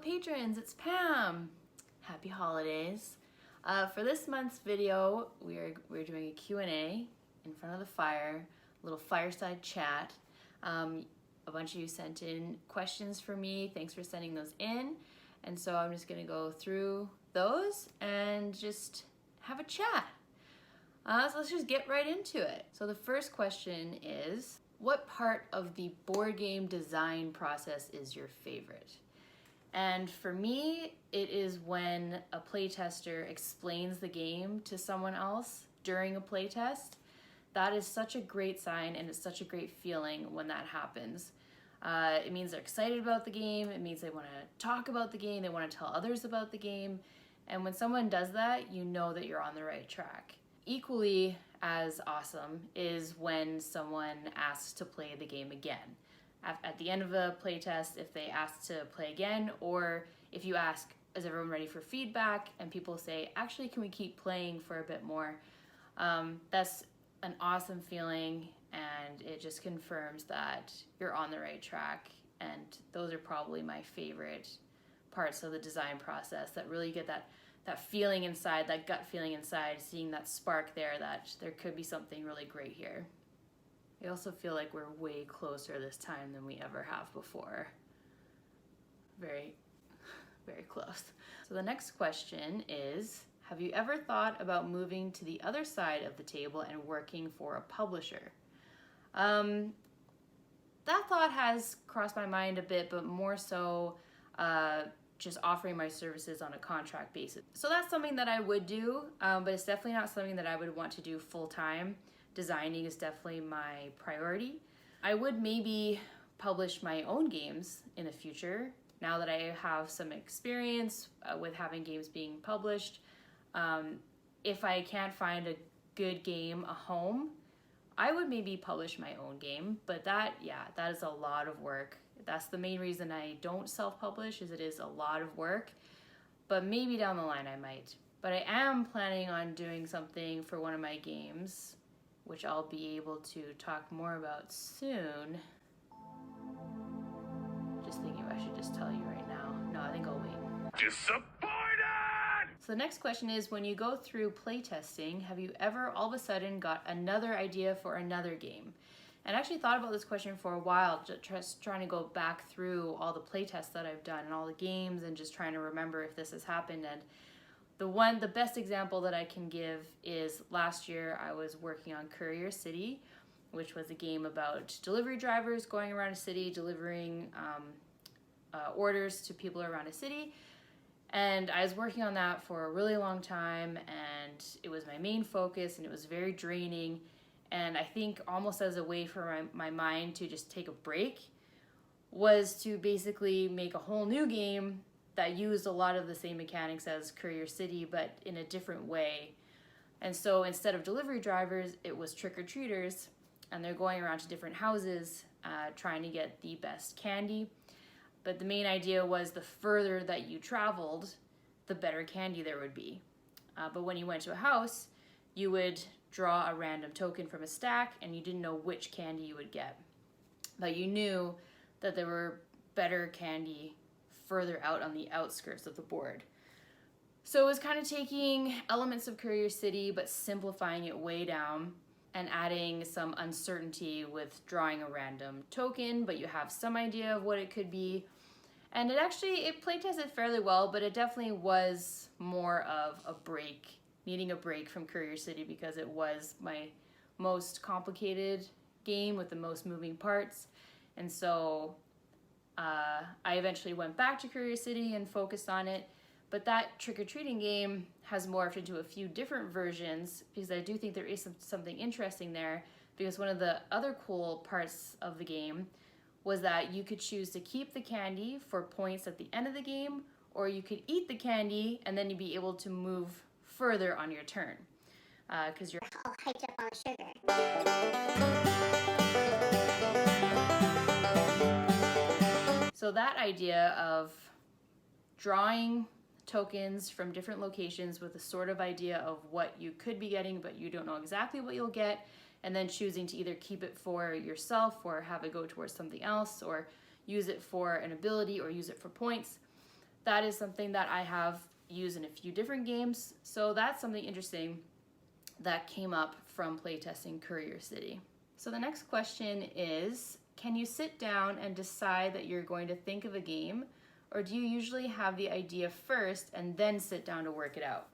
patrons, it's Pam. Happy holidays. For this month's video, we're doing a Q&A in front of the fire, a little fireside chat. A bunch of you sent in questions for me. Thanks for sending those in. And so I'm just gonna go through those and just have a chat. So let's just get right into it. So the first question is, what part of the board game design process is your favorite? And for me, it is when a playtester explains the game to someone else during a playtest. That is such a great sign, and it's such a great feeling when that happens. It means they're excited about the game. It means they want to talk about the game. They want to tell others about the game. And when someone does that, you know that you're on the right track. Equally as awesome is when someone asks to play the game again. At the end of a playtest, if they ask to play again, or if you ask, is everyone ready for feedback? And people say, actually, can we keep playing for a bit more? That's an awesome feeling, and it just confirms that you're on the right track. And those are probably my favorite parts of the design process, that really get that feeling inside, that gut feeling inside, seeing that spark there, that there could be something really great here. I also feel like we're way closer this time than we ever have before. Very, very close. So the next question is, have you ever thought about moving to the other side of the table and working for a publisher? That thought has crossed my mind a bit, but more so just offering my services on a contract basis. So that's something that I would do, but it's definitely not something that I would want to do full time. Designing is definitely my priority. I would maybe publish my own games in the future, now that I have some experience with having games being published. If I can't find a good game, a home, I would maybe publish my own game, but that is a lot of work. That's the main reason I don't self-publish, is it is a lot of work, but maybe down the line I might. But I am planning on doing something for one of my games, which I'll be able to talk more about soon. Just thinking I should just tell you right now. No, I think I'll wait. Disappointed! So the next question is, when you go through playtesting, have you ever all of a sudden got another idea for another game? And I actually thought about this question for a while, just trying to go back through all the playtests that I've done and all the games, and just trying to remember if this has happened. And the best example that I can give is last year I was working on Courier City, which was a game about delivery drivers going around a city, delivering orders to people around a city. And I was working on that for a really long time, and it was my main focus, and it was very draining. And I think almost as a way for my mind to just take a break was to basically make a whole new game that used a lot of the same mechanics as Courier City, but in a different way. And so instead of delivery drivers, it was trick-or-treaters, and they're going around to different houses trying to get the best candy. But the main idea was the further that you traveled, the better candy there would be. But when you went to a house, you would draw a random token from a stack, and you didn't know which candy you would get. But you knew that there were better candy further out on the outskirts of the board. So it was kind of taking elements of Courier City, but simplifying it way down and adding some uncertainty with drawing a random token, but you have some idea of what it could be. And it playtested fairly well, but it definitely was more of a break, needing a break from Courier City, because it was my most complicated game with the most moving parts. And so I eventually went back to Courier City and focused on it. But that trick-or-treating game has morphed into a few different versions, because I do think there is something interesting there, because one of the other cool parts of the game was that you could choose to keep the candy for points at the end of the game, or you could eat the candy and then you'd be able to move further on your turn, because you're all hyped up on sugar. So that idea of drawing tokens from different locations with a sort of idea of what you could be getting, but you don't know exactly what you'll get, and then choosing to either keep it for yourself or have it go towards something else, or use it for an ability or use it for points. that is something that I have used in a few different games. So that's something interesting that came up from playtesting Courier City. So the next question is, can you sit down and decide that you're going to think of a game, or do you usually have the idea first and then sit down to work it out?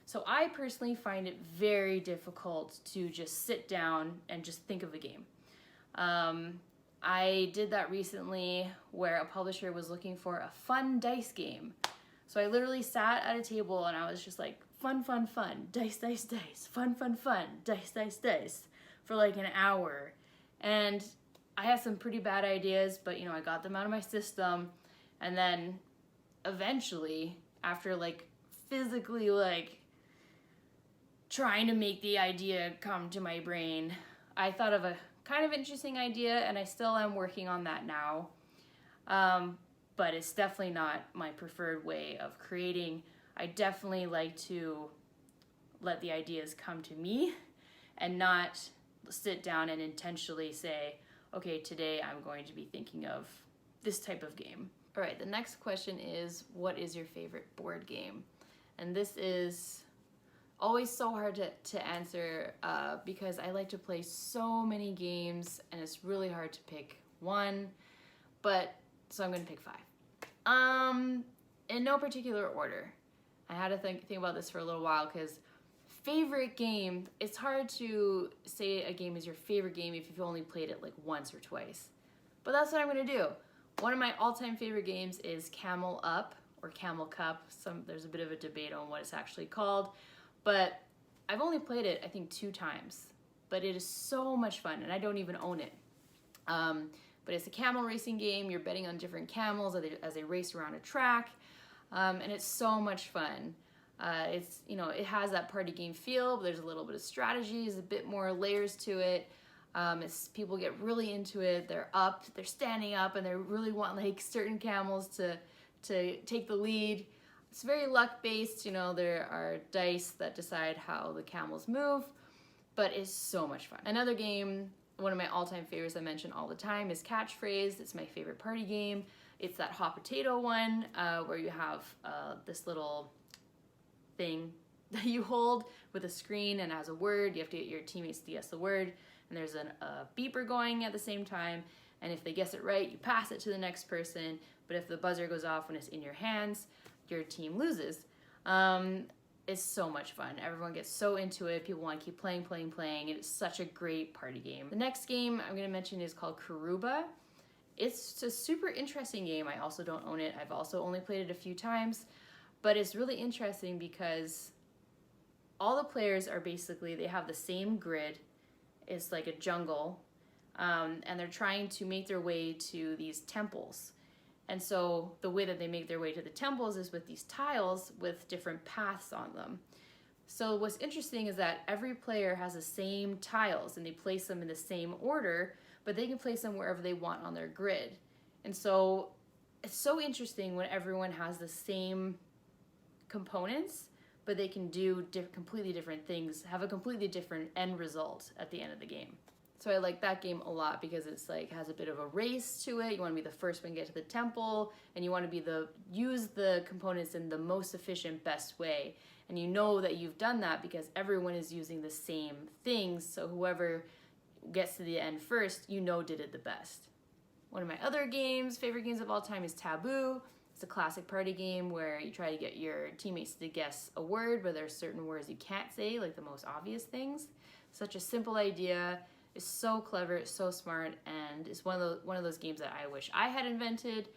So I personally find it very difficult to just sit down and just think of a game. I did that recently where a publisher was looking for a fun dice game. So I literally sat at a table and I was just like, fun, fun, fun, dice, dice, dice, fun, fun, fun, dice, dice, dice, for like an hour. And I had some pretty bad ideas, but I got them out of my system. And then eventually, after like physically like trying to make the idea come to my brain, I thought of a kind of interesting idea, and I still am working on that now. But it's definitely not my preferred way of creating. I definitely like to let the ideas come to me and not sit down and intentionally say, okay, today I'm going to be thinking of this type of game. All right, the next question is, what is your favorite board game? And this is always so hard to answer because I like to play so many games and it's really hard to pick one, so I'm gonna pick 5. In no particular order. I had to think about this for a little while because favorite game, it's hard to say a game is your favorite game if you've only played it like once or twice. But that's what I'm gonna do. One of my all-time favorite games is Camel Up or Camel Cup. There's a bit of a debate on what it's actually called. But I've only played it, I think, 2 times. But it is so much fun, and I don't even own it. But it's a camel racing game. You're betting on different camels as they race around a track. And it's so much fun. It has that party game feel, but there's a little bit of strategy. There's a bit more layers to it. People get really into it. They're standing up, and they really want like certain camels to take the lead. It's very luck-based, there are dice that decide how the camels move, but it's so much fun. Another game, one of my all-time favorites I mention all the time, is Catchphrase. It's my favorite party game. It's that hot potato one where you have this little thing that you hold with a screen and as a word. You have to get your teammates to guess the word, and there's a beeper going at the same time, and if they guess it right, you pass it to the next person, but if the buzzer goes off when it's in your hands, your team loses. It's so much fun. Everyone gets so into it. People want to keep playing, and it's such a great party game. The next game I'm going to mention is called Karuba. It's a super interesting game. I also don't own it. I've also only played it a few times, but it's really interesting because all the players are basically, they have the same grid. It's like a jungle, and they're trying to make their way to these temples. And so the way that they make their way to the temples is with these tiles with different paths on them. So what's interesting is that every player has the same tiles and they place them in the same order, but they can place them wherever they want on their grid. And so it's so interesting when everyone has the same components, but they can do completely different things, have a completely different end result at the end of the game. So I like that game a lot because it's like has a bit of a race to it. You want to be the first one to get to the temple, and you want to use the components in the most efficient, best way. And you know that you've done that because everyone is using the same things. So whoever gets to the end first, did it the best. One of my other favorite games of all time, is Taboo. It's a classic party game where you try to get your teammates to guess a word, but there are certain words you can't say, like the most obvious things. Such a simple idea. It's so clever, it's so smart, and it's one of those games that I wish I had invented.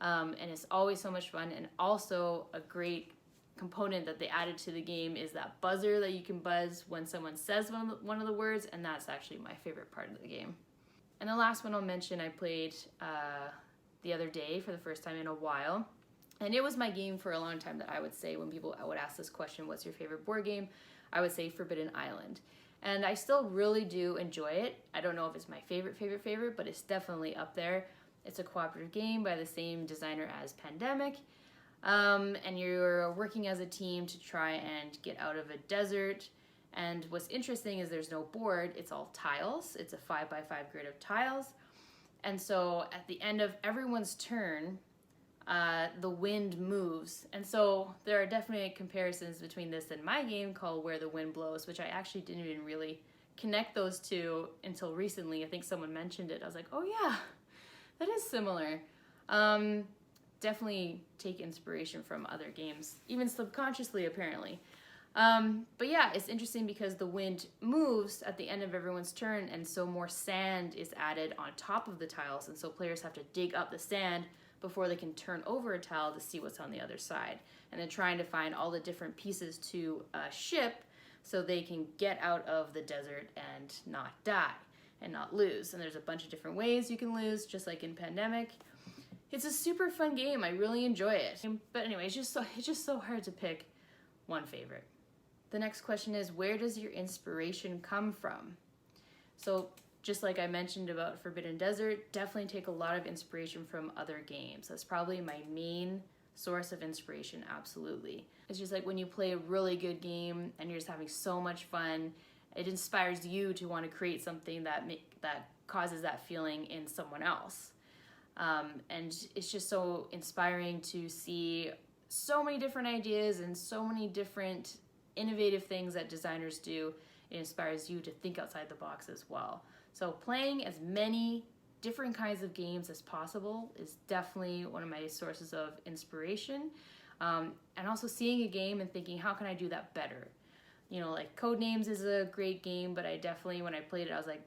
And it's always so much fun. And also a great component that they added to the game is that buzzer that you can buzz when someone says one of the words, and that's actually my favorite part of the game. And the last one I'll mention, I played the other day for the first time in a while. And it was my game for a long time that I would say when I would ask this question, what's your favorite board game? I would say Forbidden Island. And I still really do enjoy it. I don't know if it's my favorite, but it's definitely up there. It's a cooperative game by the same designer as Pandemic. And you're working as a team to try and get out of a desert. And what's interesting is there's no board, it's all tiles. It's a 5x5 grid of tiles. And so at the end of everyone's turn, the wind moves. And so there are definitely comparisons between this and my game called Where the Wind Blows, which I actually didn't even really connect those two until recently. I think someone mentioned it. I was like, oh yeah, that is similar. Definitely take inspiration from other games, even subconsciously apparently. But yeah, it's interesting because the wind moves at the end of everyone's turn, and so more sand is added on top of the tiles, and so players have to dig up the sand before they can turn over a tile to see what's on the other side. And then trying to find all the different pieces to a ship so they can get out of the desert and not die and not lose. And there's a bunch of different ways you can lose, just like in Pandemic. It's a super fun game. I really enjoy it. But anyway, it's just so hard to pick one favorite. The next question is, where does your inspiration come from? So just like I mentioned about Forbidden Desert, definitely take a lot of inspiration from other games. That's probably my main source of inspiration, absolutely. It's just like when you play a really good game and you're just having so much fun, it inspires you to want to create something that causes that feeling in someone else. And it's just so inspiring to see so many different ideas and so many different innovative things that designers do. It inspires you to think outside the box as well. So playing as many different kinds of games as possible is definitely one of my sources of inspiration. And also seeing a game and thinking, how can I do that better? You know, like Codenames is a great game, but I definitely, when I played it, I was like,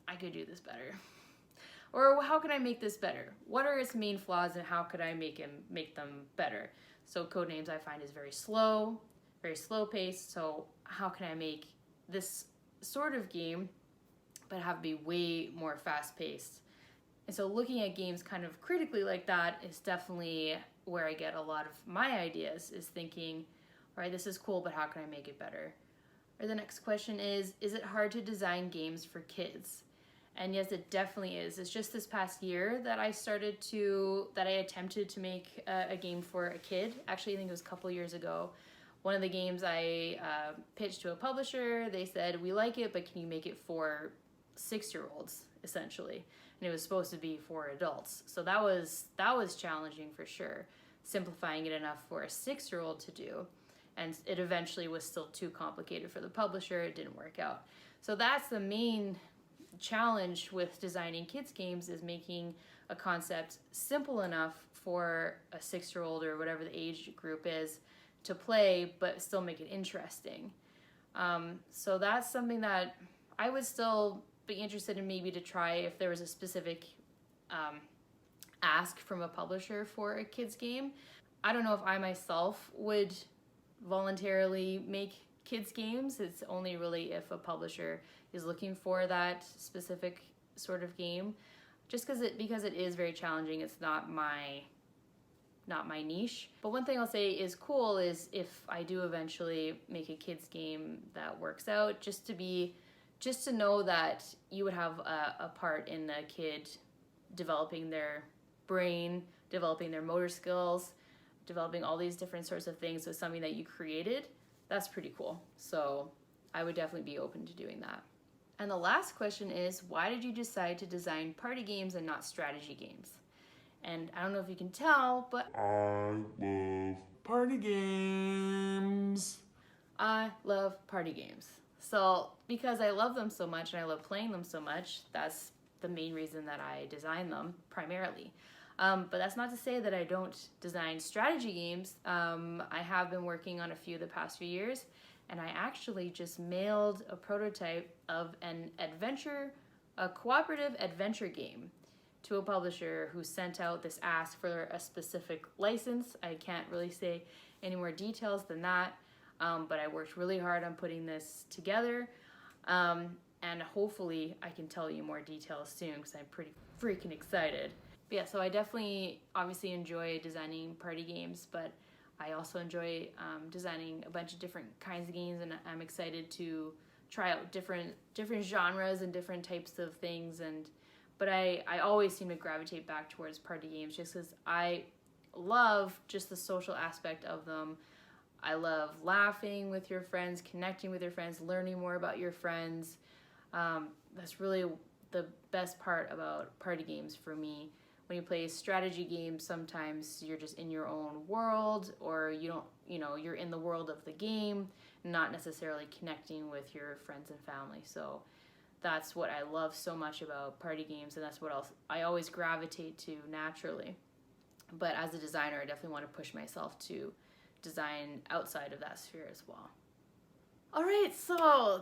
I could do this better. Or how can I make this better? What are its main flaws and how could I make them better? So Codenames I find is very slow paced. So how can I make this sort of game but have it be way more fast paced? And so looking at games kind of critically like that is definitely where I get a lot of my ideas, is thinking, all right, this is cool, but how can I make it better? Or the next question is it hard to design games for kids? And yes, it definitely is. It's just this past year that I attempted to make a game for a kid. Actually, I think it was a couple years ago. One of the games I pitched to a publisher, they said, we like it, but can you make it for 6-year-olds, essentially? And it was supposed to be for adults. So that was challenging for sure, simplifying it enough for a 6-year-old to do. And it eventually was still too complicated for the publisher. It didn't work out. So that's the main challenge with designing kids games, is making a concept simple enough for a 6-year-old or whatever the age group is to play, but still make it interesting. So that's something that I would still be interested in, maybe to try if there was a specific ask from a publisher for a kids game. I don't know if I myself would voluntarily make kids games. It's only really if a publisher is looking for that specific sort of game, just because it is very challenging. It's not my niche. But one thing I'll say is cool is if I do eventually make a kids game that works out, just to know that you would have a part in the kid developing their brain, developing their motor skills, developing all these different sorts of things with something that you created. That's pretty cool. So I would definitely be open to doing that. And the last question is, why did you decide to design party games and not strategy games? And I don't know if you can tell, but I love party games. I love party games. So because I love them so much and I love playing them so much, that's the main reason that I design them primarily. But that's not to say that I don't design strategy games. I have been working on a few the past few years, and I actually just mailed a prototype of a cooperative adventure game to a publisher who sent out this ask for a specific license. I can't really say any more details than that, but I worked really hard on putting this together, and hopefully I can tell you more details soon because I'm pretty freaking excited. But yeah, so I definitely obviously enjoy designing party games, but I also enjoy designing a bunch of different kinds of games, and I'm excited to try out different genres and different types of things. But I always seem to gravitate back towards party games just because I love just the social aspect of them. I love laughing with your friends, connecting with your friends, learning more about your friends. That's really the best part about party games for me. when you play strategy games, sometimes you're just in your own world, or you don't, you're in the world of the game, not necessarily connecting with your friends and family. So that's what I love so much about party games, and that's what else I always gravitate to naturally. But as a designer, I definitely want to push myself to design outside of that sphere as well. All right, so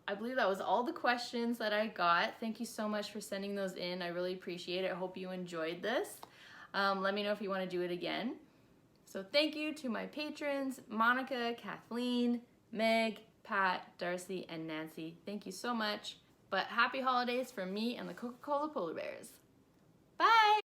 I believe that was all the questions that I got. Thank you so much for sending those in. I really appreciate it. I hope you enjoyed this. Let me know if you want to do it again. So thank you to my patrons, Monica, Kathleen, Meg, Pat, Darcy, and Nancy. Thank you so much. But happy holidays from me and the Coca-Cola Polar Bears. Bye!